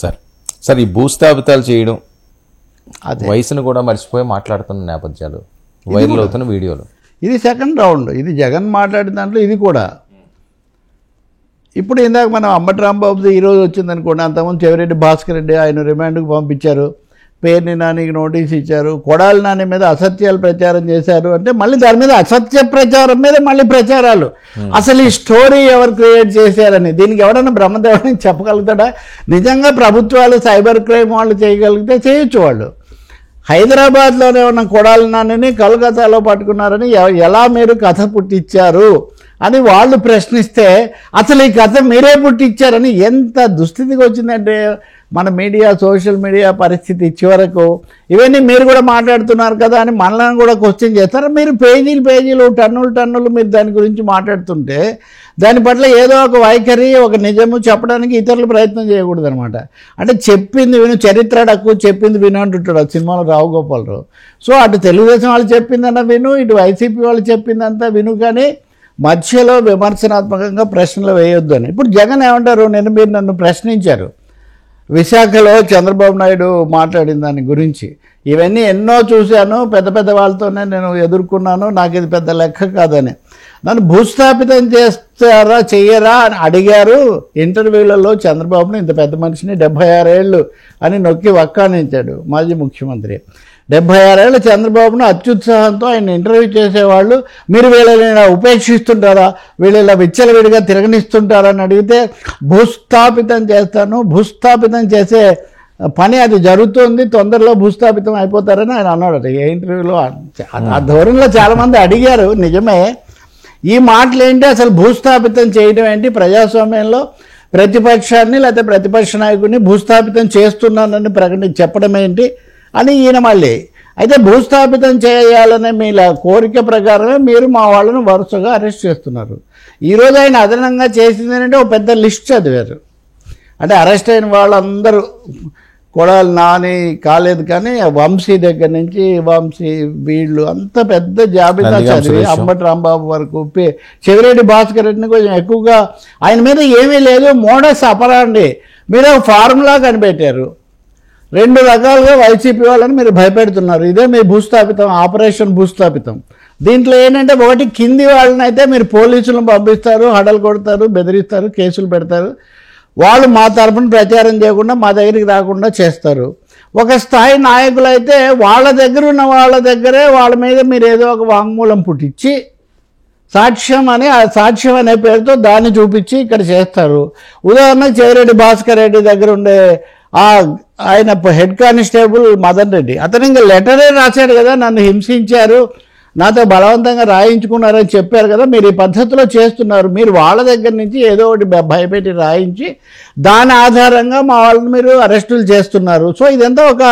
Sir ఈ భూస్థాపితాలు చేయడం వయసును కూడా మర్చిపోయి మాట్లాడుతున్న నేపథ్యాలు వైరల్ అవుతున్న వీడియోలు, ఇది సెకండ్ రౌండ్. ఇది జగన్ మాట్లాడిన దాంట్లో ఇది కూడా. ఇప్పుడు ఇందాక మనం అంబటి రాంబాబుది ఈరోజు వచ్చిందనుకోండి, అంతకుముందు చెవిరెడ్డి భాస్కర్ రెడ్డి ఆయన రిమాండ్కి పంపించారు, పేర్ని నానికి నోటీస్ ఇచ్చారు, కొడాలి నాని మీద అసత్యాలు ప్రచారం చేశారు అంటే మళ్ళీ దాని మీద అసత్య ప్రచారం మీద మళ్ళీ ప్రచారాలు. అసలు ఈ స్టోరీ ఎవరు క్రియేట్ చేశారని దీనికి ఎవడన్నా బ్రహ్మదేవుని చెప్పగలుగుతాడా? నిజంగా ప్రభుత్వాలు సైబర్ క్రైమ్ వాళ్ళు చేయగలిగితే చేయొచ్చు. వాళ్ళు హైదరాబాద్లోనే ఉన్న కొడాలి నానిని కలకత్తాలో పట్టుకున్నారని ఎలా మీరు కథ పుట్టించారు అని వాళ్ళు ప్రశ్నిస్తే అసలు ఈ కథ మీరే పుట్టించారని ఎంత దుస్థితికి వచ్చిందంటే మన మీడియా, సోషల్ మీడియా పరిస్థితి. చివరకు ఇవన్నీ మీరు కూడా మాట్లాడుతున్నారు కదా అని మనల్ని కూడా క్వశ్చన్ చేస్తారు. మీరు పేజీలు టన్నులు మీరు దాని గురించి మాట్లాడుతుంటే దాని పట్ల ఏదో ఒక వైఖరి, ఒక నిజము చెప్పడానికి ఇతరులు ప్రయత్నం చేయకూడదు అనమాట. అంటే చెప్పింది విను, చరిత్ర అడక్కు, చెప్పింది విను అంటుంటాడు ఆ సినిమాలో రావు గోపాలరావు. సో అటు తెలుగుదేశం వాళ్ళు చెప్పిందన్న విను, ఇటు వైసీపీ వాళ్ళు చెప్పిందంతా విను, కానీ మధ్యలో విమర్శనాత్మకంగా ప్రశ్నలు వేయొద్దు అని. ఇప్పుడు జగన్ ఏమంటారు, మీరు నన్ను ప్రశ్నించారు విశాఖలో చంద్రబాబు నాయుడు మాట్లాడిన దాని గురించి. ఇవన్నీ ఎన్నో చూశాను, పెద్ద పెద్ద వాళ్ళతోనే నేను ఎదుర్కొన్నాను, నాకు ఇది పెద్ద లెక్క కాదని. నన్ను భూస్థాపితం చేస్తారా చెయ్యరా అని అడిగారు ఇంటర్వ్యూలలో. చంద్రబాబుని, ఇంత పెద్ద మనిషిని, 76 ఏళ్ళు అని నొక్కి వక్కానించాడు మాజీ ముఖ్యమంత్రి. 76 ఏళ్ళ చంద్రబాబును అత్యుత్సాహంతో ఆయన ఇంటర్వ్యూ చేసేవాళ్ళు, మీరు వీళ్ళని ఉపేక్షిస్తుంటారా, వీళ్ళు ఇలా విచ్చలవిడిగా తిరగనిస్తుంటారని అడిగితే భూస్థాపితం చేస్తాను, భూస్థాపితం చేసే పని అది జరుగుతుంది, తొందరలో భూస్థాపితం అయిపోతారని ఆయన అన్నాడు ఏ ఇంటర్వ్యూలో. ఆ ధోరణిలో చాలామంది అడిగారు. నిజమే, ఈ మాటలు ఏంటి, అసలు భూస్థాపితం చేయడం ఏంటి, ప్రజాస్వామ్యంలో ప్రతిపక్షాన్ని లేకపోతే ప్రతిపక్ష నాయకుడిని భూస్థాపితం చేస్తున్నానని చెప్పడం ఏంటి అని ఈయన మళ్ళీ. అయితే భూస్థాపితం చేయాలనే మీ కోరిక ప్రకారమే మీరు మా వాళ్ళను వరుసగా అరెస్ట్ చేస్తున్నారు. ఈరోజు ఆయన అదనంగా చేసింది ఏంటంటే ఒక పెద్ద లిస్ట్ చదివారు. అంటే అరెస్ట్ అయిన వాళ్ళందరూ కొడాలి నాని కాలేదు కానీ వంశీ దగ్గర నుంచి వీళ్ళు అంత పెద్ద జాబితా చదివి అంబటి రాంబాబు వరకు చెవిరెడ్డి భాస్కర్ రెడ్డిని కొంచెం ఎక్కువగా ఆయన మీద ఏమీ లేదు, మోడస్ అపరాండి మీరు ఫార్ములా కనిపెట్టారు. 2 రకాలుగా వైసీపీ వాళ్ళని మీరు భయపెడుతున్నారు. ఇదే మీ భూస్థాపితం, ఆపరేషన్ భూస్థాపితం. దీంట్లో ఏంటంటే ఒకటి, కింది వాళ్ళని అయితే మీరు పోలీసులను పంపిస్తారు, హడలు కొడతారు, బెదిరిస్తారు, కేసులు పెడతారు. వాళ్ళు మా తరఫున ప్రచారం చేయకుండా మా దగ్గరికి రాకుండా చేస్తారు. ఒక స్థాయి నాయకులు అయితే వాళ్ళ దగ్గర ఉన్న వాళ్ళ దగ్గరే వాళ్ళ మీద మీరు ఏదో ఒక వాంగ్మూలం పుట్టించి సాక్ష్యం అనే పేరుతో దాన్ని చూపించి ఇక్కడ చేస్తారు. ఉదాహరణకు చెవిరెడ్డి భాస్కర్ రెడ్డి దగ్గర ఉండే ఆయన హెడ్ కానిస్టేబుల్ మదన్ రెడ్డి, అతను ఇంకా లెటరే రాశాడు కదా, నన్ను హింసించారు, నాతో బలవంతంగా రాయించుకున్నారని చెప్పారు కదా, మీరు ఈ పద్ధతిలో చేస్తున్నారు. మీరు వాళ్ళ దగ్గర నుంచి ఏదో ఒకటి భయపెట్టి రాయించి దాని ఆధారంగా మా వాళ్ళని మీరు అరెస్టులు చేస్తున్నారు. సో ఇదంతా ఒక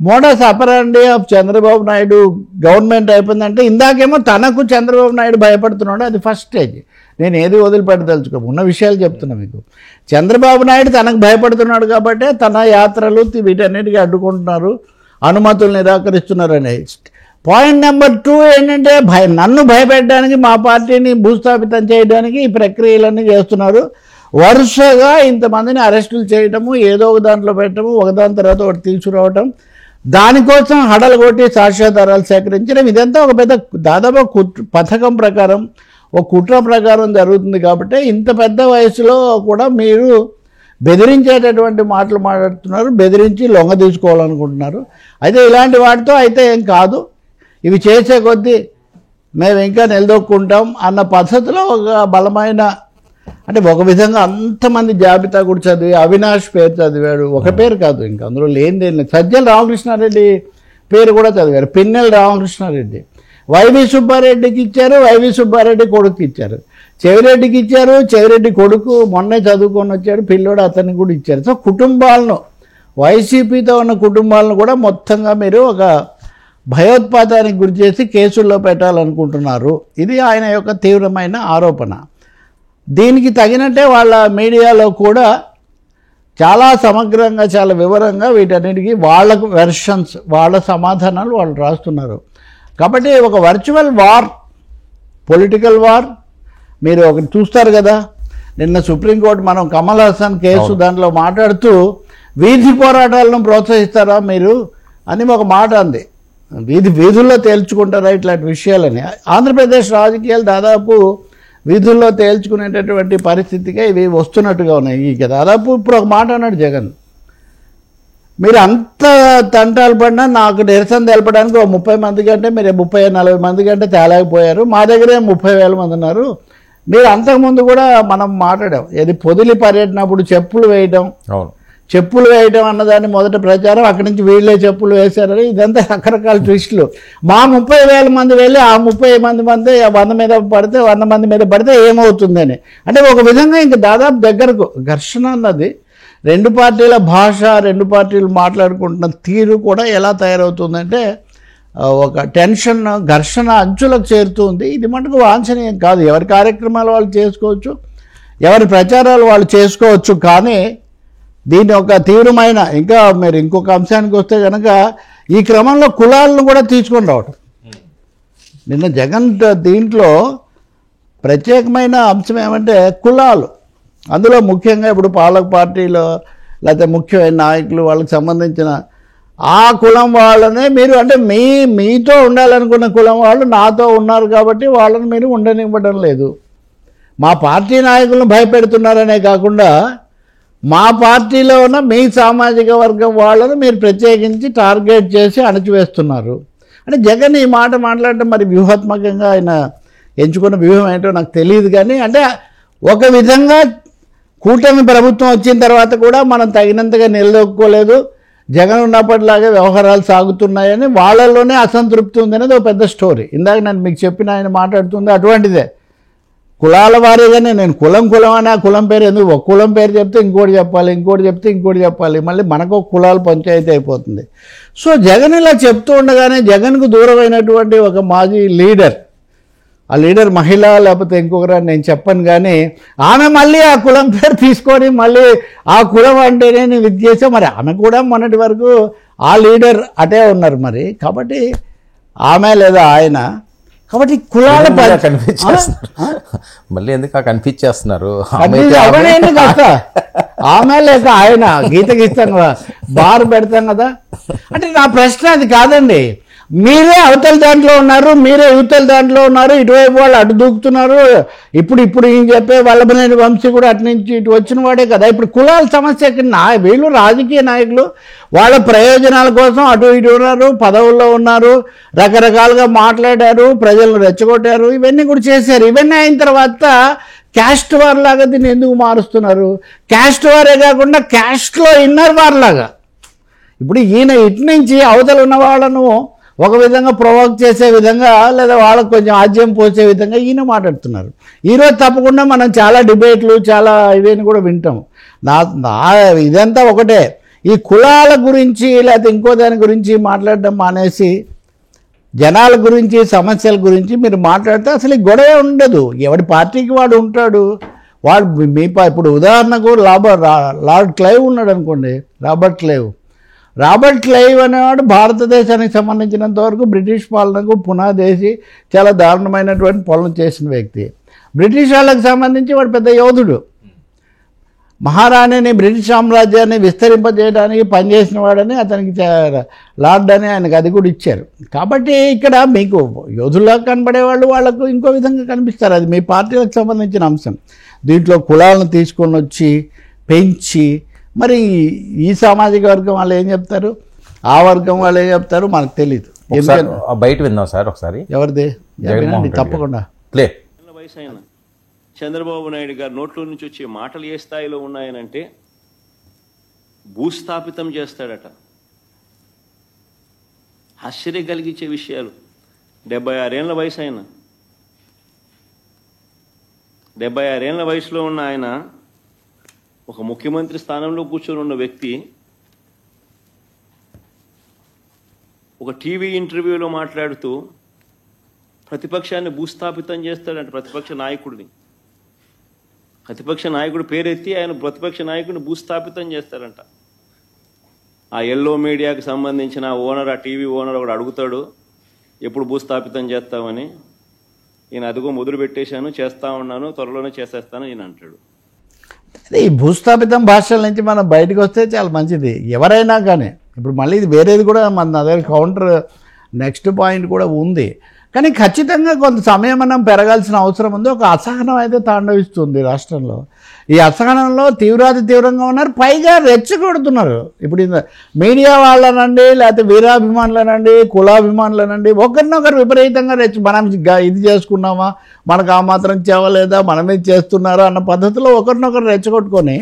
modus ఆపరాండి of Chandrababu Naidu government అయిపోయిందంటే. ఇందాకేమో తనకు చంద్రబాబు నాయుడు భయపడుతున్నాడు, అది ఫస్ట్ స్టేజ్. నేను ఏది వదిలిపెట్టదలుచుకో, ఉన్న విషయాలు చెప్తున్నా మీకు. చంద్రబాబు నాయుడు తనకు భయపడుతున్నాడు కాబట్టి తన యాత్రలు వీటన్నిటికీ అడ్డుకుంటున్నారు, అనుమతులు నిరాకరిస్తున్నారు అనేది. పాయింట్ నెంబర్ 2 ఏంటంటే నన్ను భయపెట్టడానికి, మా పార్టీని భూస్థాపితం చేయడానికి ఈ ప్రక్రియలన్నీ చేస్తున్నారు. వరుసగా ఇంతమందిని అరెస్టులు చేయటము, ఏదో ఒక దాంట్లో పెట్టడము, ఒకదాని తర్వాత ఒకటి తీసుకురావటం, దానికోసం హడలు కొట్టి సాక్ష్యాధారాలు సేకరించడం, ఇదంతా ఒక పెద్ద దాదాపు పథకం ప్రకారం, ఒక కుట్ర ప్రకారం జరుగుతుంది. కాబట్టి ఇంత పెద్ద వయసులో కూడా మీరు బెదిరించేటటువంటి మాటలు మాట్లాడుతున్నారు, బెదిరించి లొంగ తీసుకోవాలనుకుంటున్నారు. అయితే ఇలాంటి వాటితో అయితే ఏం కాదు, ఇవి చేసే కొద్దీ మేము ఇంకా నిలదొక్కుంటాం అన్న పద్ధతిలో ఒక బలమైన, అంటే ఒక విధంగా అంతమంది జాబితా కూడా చదివి, అవినాష్ పేరు చదివాడు, ఒక పేరు కాదు ఇంకా అందులో లేనిదేం లేదు, సజ్జల రామకృష్ణారెడ్డి పేరు కూడా చదివారు, పిన్నెల రామకృష్ణారెడ్డి, వైవి సుబ్బారెడ్డికి ఇచ్చారు, వైవి సుబ్బారెడ్డి కొడుకు ఇచ్చారు, చెవిరెడ్డికి ఇచ్చారు, చెవిరెడ్డి కొడుకు మొన్నే చదువుకొని వచ్చాడు పిల్లోడు, అతనికి కూడా ఇచ్చారు. సో కుటుంబాలను, వైసీపీతో ఉన్న కుటుంబాలను కూడా మొత్తంగా మీరు ఒక భయోత్పాతానికి గురి చేసి కేసుల్లో పెట్టాలనుకుంటున్నారు. ఇది ఆయన యొక్క తీవ్రమైన ఆరోపణ. దీనికి తగినట్టే వాళ్ళ మీడియాలో కూడా చాలా సమగ్రంగా, చాలా వివరంగా వీటన్నిటికీ వాళ్ళకు వెర్షన్స్, వాళ్ళ సమాధానాలు వాళ్ళు రాస్తున్నారు. కాబట్టి ఒక వర్చువల్ వార్, పొలిటికల్ వార్ మీరు ఒకటి చూస్తారు కదా. నిన్న సుప్రీంకోర్టు మనం కమల్ హాసన్ కేసు దాంట్లో మాట్లాడుతూ వీధి పోరాటాలను ప్రోత్సహిస్తారా మీరు అని ఒక మాట అంది. వీధుల్లో తేల్చుకుంటారా ఇట్లాంటి విషయాలని? ఆంధ్రప్రదేశ్ రాజకీయాలు దాదాపు వీధుల్లో తేల్చుకునేటటువంటి పరిస్థితిగా ఇవి వస్తున్నట్టుగా ఉన్నాయి. ఇక దాదాపు ఇప్పుడు ఒక మాట అన్నాడు జగన్, మీరు అంత తంటాలు పడినా నాకు నిరసన తెలపడానికి ఒక 30 మంది కంటే మీరు 30-40 మంది కంటే తేలేకపోయారు, మా దగ్గరే 30,000 మంది ఉన్నారు. మీరు అంతకుముందు కూడా మనం మాట్లాడాం, ఏది పొదిలి పర్యటనప్పుడు చెప్పులు వేయడం అన్నదాన్ని మొదట ప్రచారం, అక్కడి నుంచి వీళ్ళే చెప్పులు వేశారని, ఇదంతా రకరకాల ట్విస్టులు. మా 30,000 మంది వెళ్ళి ఆ 30 మంది 100 మీద పడితే 100 మంది మీద పడితే ఏమవుతుందని, అంటే ఒక విధంగా ఇంక దాదాపు దగ్గరకు ఘర్షణ అన్నది రెండు పార్టీల భాష, రెండు పార్టీలు మాట్లాడుకుంటున్న తీరు కూడా ఎలా తయారవుతుందంటే ఒక టెన్షన్, ఘర్షణ అంచులకు చేరుతుంది. ఇది మటుకు వాంఛనీయం కాదు. ఎవరి కార్యక్రమాలు వాళ్ళు చేసుకోవచ్చు, ఎవరి ప్రచారాలు వాళ్ళు చేసుకోవచ్చు. కానీ దీన్ని ఒక తీవ్రమైన, ఇంకా మీరు ఇంకొక అంశానికి వస్తే కనుక ఈ క్రమంలో కులాలను కూడా తీసుకొని రావటం. నిన్న జగన్ దీంట్లో ప్రత్యేకమైన అంశం ఏమంటే కులాలు, అందులో ముఖ్యంగా ఇప్పుడు పాలక పార్టీలో లేకపోతే ముఖ్యమైన నాయకులు వాళ్ళకి సంబంధించిన ఆ కులం వాళ్ళనే మీరు, అంటే మీతో ఉండాలనుకున్న కులం వాళ్ళు నాతో ఉన్నారు కాబట్టి వాళ్ళని మీరు ఉండనివ్వడం లేదు. మా పార్టీ నాయకులను భయపెడుతున్నారనే కాకుండా మా పార్టీలో ఉన్న మీ సామాజిక వర్గం వాళ్ళను మీరు ప్రత్యేకించి టార్గెట్ చేసి అణచివేస్తున్నారు. అంటే జగన్ ఈ మాట మాట్లాడటం మరి వ్యూహాత్మకంగా ఆయన ఎంచుకున్న వ్యూహం ఏంటో నాకు తెలియదు. కానీ అంటే ఒక విధంగా కూటమి ప్రభుత్వం వచ్చిన తర్వాత కూడా మనం తగినంతగా నిలదొక్కుకోలేదు, జగన్ ఉన్నప్పటిలాగే వ్యవహారాలు సాగుతున్నాయని వాళ్ళల్లోనే అసంతృప్తి ఉందనేది ఒక పెద్ద స్టోరీ. ఇందాక నేను మీకు చెప్పిన ఆయన మాట్లాడుతుంది అటువంటిదే. కులాల వారీగానే నేను కులం అని ఆ కులం పేరు ఎందుకు, ఒక కులం పేరు చెప్తే ఇంకోటి చెప్పాలి, ఇంకోటి చెప్తే ఇంకోటి చెప్పాలి, మళ్ళీ మనకు కులాల పంచాయతీ అయిపోతుంది. సో జగన్ ఇలా చెప్తూ ఉండగానే జగన్కు దూరమైనటువంటి ఒక మాజీ లీడర్, ఆ లీడర్ మహిళ లేకపోతే ఇంకొకరని నేను చెప్పను, కానీ ఆమె మళ్ళీ ఆ కులం పేరు తీసుకొని మళ్ళీ ఆ కులం అంటేనే నేను ఇది చేసా. మరి ఆమె కూడా మొన్నటి వరకు ఆ లీడర్ అటే ఉన్నారు మరి. కాబట్టి ఆమె లేదా ఆయన, కాబట్టి కులాల మళ్ళీ ఎందుకు కనిపించేస్తున్నారు? ఆమె లేక ఆయన గీత గీస్తాం కదా, బార్ పెడతాం కదా. అంటే నా ప్రశ్న అది కాదండి. మీరే అవతల దాంట్లో ఉన్నారు, మీరే యువతల దాంట్లో ఉన్నారు, ఇటువైపు వాళ్ళు అటు దూకుతున్నారు. ఇప్పుడు ఏం చెప్పే వల్లభనేని వంశీ కూడా అటు నుంచి ఇటు వచ్చిన వాడే కదా. ఇప్పుడు కులాల సమస్య వీళ్ళు రాజకీయ నాయకులు వాళ్ళ ప్రయోజనాల కోసం అటు ఇటు ఉన్నారు, పదవుల్లో ఉన్నారు, రకరకాలుగా మాట్లాడారు, ప్రజలను రెచ్చగొట్టారు, ఇవన్నీ కూడా చేశారు. ఇవన్నీ అయిన తర్వాత క్యాస్ట్ వార్ లాగా దీన్ని ఎందుకు మారుస్తున్నారు? క్యాస్ట్ వారే కాకుండా క్యాస్ట్లో ఇన్నర్ వార్ లాగా. ఇప్పుడు ఈయన ఇటు నుంచి అవతల ఉన్న వాళ్ళను ఒక విధంగా ప్రొవోక్ చేసే విధంగా, లేదా వాళ్ళకు కొంచెం ఆజ్యం పోసే విధంగా ఈయన మాట్లాడుతున్నారు. ఈరోజు తప్పకుండా మనం చాలా డిబేట్లు, చాలా ఇవన్నీ కూడా వింటాం. ఇదంతా ఒకటే. ఈ కులాల గురించి లేకపోతే ఇంకో దాని గురించి మాట్లాడడం మానేసి జనాల గురించి, సమస్యల గురించి మీరు మాట్లాడితే అసలు ఈ గొడవ ఉండదు. ఎవడి పార్టీకి వాడు ఉంటాడు. వాడు ఇప్పుడు ఉదాహరణకు లార్డ్ క్లైవ్ ఉన్నాడు అనుకోండి, రాబర్ట్ క్లైవ్ అనేవాడు భారతదేశానికి సంబంధించినంత వరకు బ్రిటిష్ పాలనకు పునాదేసి చాలా దారుణమైనటువంటి పనులు చేసిన వ్యక్తి. బ్రిటిష్ వాళ్ళకి సంబంధించి వాడు పెద్ద యోధుడు. మహారాణిని, బ్రిటిష్ సామ్రాజ్యాన్ని విస్తరింపజేయడానికి పనిచేసిన వాడని అతనికి లార్డ్ అని ఆయనకు అది కూడా ఇచ్చారు. కాబట్టి ఇక్కడ మీకు యోధుల్లా కనబడేవాళ్ళు వాళ్ళకు ఇంకో విధంగా కనిపిస్తారు. అది మీ పార్టీలకు సంబంధించిన అంశం. దీంట్లో కులాలను తీసుకొని వచ్చి పెంచి మరి ఈ సామాజిక వర్గం వాళ్ళు ఏం చెప్తారు, ఆ వర్గం వాళ్ళు ఏం చెప్తారు మనకు తెలియదు. బయట విందాం సార్ ఒకసారి. ఎవరిది? తప్పకుండా ప్లే. వయసు అయినా చంద్రబాబు నాయుడు గారు నోట్లో నుంచి వచ్చే మాటలు ఏ స్థాయిలో ఉన్నాయనంటే భూస్థాపితం చేస్తాడట. ఆశ్చర్యం కలిగించే విషయాలు. 76 ఏళ్ళ వయసు అయినా, 76 ఏళ్ళ వయసులో ఉన్న ఆయన ఒక ముఖ్యమంత్రి స్థానంలో కూర్చొని ఉన్న వ్యక్తి ఒక టీవీ ఇంటర్వ్యూలో మాట్లాడుతూ ప్రతిపక్షాన్ని భూస్థాపితం చేస్తాడంట. ప్రతిపక్ష నాయకుడు పేరెత్తి ఆయన ప్రతిపక్ష నాయకుడిని భూస్థాపితం చేస్తాడంట. ఆ ఎల్లో మీడియాకి సంబంధించిన ఓనర్, ఆ టీవీ ఓనర్ ఒకడు అడుగుతాడు, ఎప్పుడు భూస్థాపితం చేస్తామని. ఈయన అదిగో మొదలు పెట్టేశాను, చేస్తా ఉన్నాను, త్వరలోనే చేసేస్తాను ఈయన అంటాడు. అదే ఈ భూస్థాపితం భాషల నుంచి మనం బయటకు వస్తే చాలా మంచిది. ఎవరైనా కానీ ఇప్పుడు మళ్ళీ ఇది వేరేది కూడా మన దగ్గర కౌంటర్ నెక్స్ట్ పాయింట్ కూడా ఉంది. కానీ ఖచ్చితంగా కొంత సమయం మనం పెరగాల్సిన అవసరం ఉంది. ఒక అసహనం అయితే తాండవిస్తుంది రాష్ట్రంలో. ఈ అసహనంలో తీవ్రాతి తీవ్రంగా ఉన్నారు, పైగా రెచ్చగొడుతున్నారు. ఇప్పుడు మీడియా వాళ్ళనండి, లేకపోతే వీరాభిమానులనండి, కులాభిమానులనండి, ఒకరినొకరు విపరీతంగా మనం ఇది చేసుకున్నామా, మనకు ఆ మాత్రం చేయలేదా, మనమే చేస్తున్నారా అన్న పద్ధతిలో ఒకరినొకరు రెచ్చగొట్టుకొని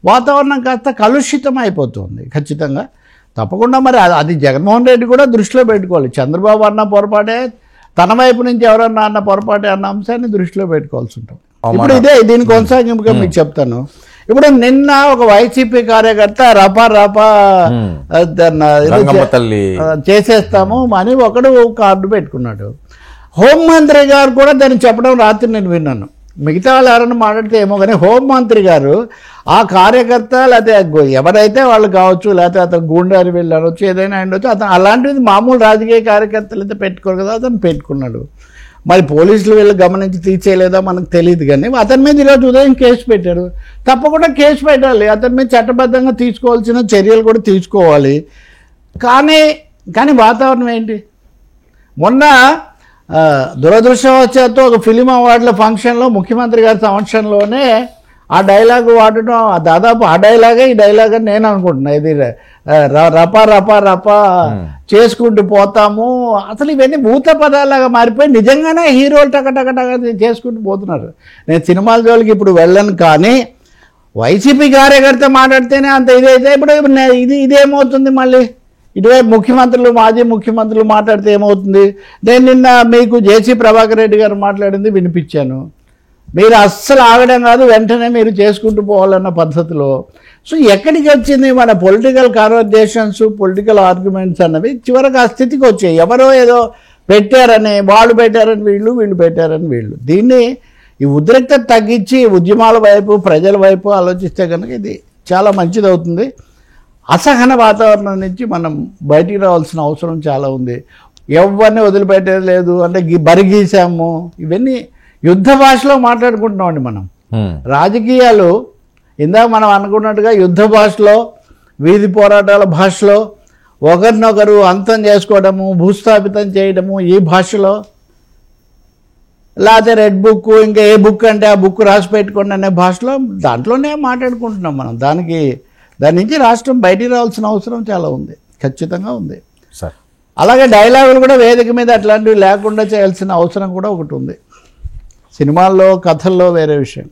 వాతావరణం కాస్త కలుషితం అయిపోతుంది. ఖచ్చితంగా తప్పకుండా మరి అది జగన్మోహన్ రెడ్డి కూడా దృష్టిలో పెట్టుకోవాలి. చంద్రబాబు అన్న పొరపాటే, తన వైపు నుంచి ఎవరన్నా అన్న పొరపాటే అన్న అంశాన్ని దృష్టిలో పెట్టుకోవాల్సి ఉంటుంది. ఇప్పుడు దీని కొనసాగింపుగా మీకు చెప్తాను. ఇప్పుడు నిన్న ఒక వైసీపీ కార్యకర్త రపా చేసేస్తాము అని ఒకడు కార్డు పెట్టుకున్నాడు. హోంమంత్రి గారు కూడా దాన్ని చెప్పడం రాత్రి నేను విన్నాను. మిగతా వాళ్ళు ఎవరైనా మాట్లాడితే ఏమో కానీ హోంమంత్రి గారు ఆ కార్యకర్త లేకపోతే ఎవరైతే వాళ్ళు కావచ్చు, లేకపోతే అతను గూండాని వెళ్ళవచ్చు, ఏదైనా ఉండొచ్చు, అతను అలాంటిది మామూలు రాజకీయ కార్యకర్తలు అయితే పెట్టుకోరు కదా, అతను పెట్టుకున్నాడు. మరి పోలీసులు వీళ్ళు గమనించి తీసేయలేదా మనకు తెలియదు. కానీ అతని మీద ఈరోజు ఉదయం కేసు పెట్టారు. తప్పకుండా కేసు పెట్టాలి, అతని మీద చట్టబద్ధంగా తీసుకోవాల్సిన చర్యలు కూడా తీసుకోవాలి. కానీ వాతావరణం ఏంటి? మొన్న దురదృష్టవశాత్తు ఒక ఫిలిం అవార్డుల ఫంక్షన్లో ముఖ్యమంత్రి గారి సమక్షంలోనే ఆ డైలాగ్ వాడటం, దాదాపు ఆ డైలాగే ఈ డైలాగ్ అని నేను అనుకుంటున్నా. ఇది రపా చేసుకుంటూ పోతాము, అసలు ఇవన్నీ భూత పదాలాగా మారిపోయి నిజంగానే హీరోలు టకటక చేసుకుంటూ పోతున్నారు. నేను సినిమాల జోలికి ఇప్పుడు వెళ్ళను, కానీ వైసీపీ కార్యకర్త మాట్లాడితేనే అంత ఇదైతే ఇప్పుడు ఇదేమవుతుంది? మళ్ళీ ఇటువైపు ముఖ్యమంత్రులు, మాజీ ముఖ్యమంత్రులు మాట్లాడితే ఏమవుతుంది? నేను నిన్న మీకు జేసీ ప్రభాకర్ రెడ్డి గారు మాట్లాడింది వినిపించాను. మీరు అస్సలు ఆగడం కాదు, వెంటనే మీరు చేసుకుంటూ పోవాలన్న పద్ధతిలో. సో ఎక్కడికి వచ్చింది మన పొలిటికల్ కాన్వర్జేషన్స్, పొలిటికల్ ఆర్గ్యుమెంట్స్ అన్నవి చివరికి ఆ స్థితికి వచ్చాయి. ఎవరో ఏదో పెట్టారని, వాళ్ళు పెట్టారని వీళ్ళు పెట్టారని వీళ్ళు. దీన్ని ఈ ఉద్రిక్తత తగ్గించి ఉద్యమాల వైపు, ప్రజల వైపు ఆలోచిస్తే కనుక ఇది చాలా మంచిది అవుతుంది. అసహన వాతావరణం నుంచి మనం బయటికి రావాల్సిన అవసరం చాలా ఉంది. ఎవరిని వదిలిపెట్టేది లేదు, అంటే బరిగీసాము, ఇవన్నీ యుద్ధ భాషలో మాట్లాడుకుంటున్నామండి మనం. రాజకీయాలు ఇందాక మనం అనుకున్నట్టుగా యుద్ధ భాషలో, వీధి పోరాటాల భాషలో ఒకరినొకరు అంతం చేసుకోవడము, భూస్థాపితం చేయడము ఈ భాషలో, లేకపోతే రెడ్ బుక్, ఇంకా ఏ బుక్ అంటే ఆ బుక్ రాసి పెట్టుకోండి అనే భాషలో, దాంట్లోనే మాట్లాడుకుంటున్నాం మనం. దాని నుంచి రాష్ట్రం బయటికి రావాల్సిన అవసరం చాలా ఉంది, ఖచ్చితంగా ఉంది. అలాగే డైలాగులు కూడా వేదిక మీద అట్లాంటివి లేకుండా చేయాల్సిన అవసరం కూడా ఒకటి ఉంది. సినిమాల్లో, కథల్లో వేరే విషయం.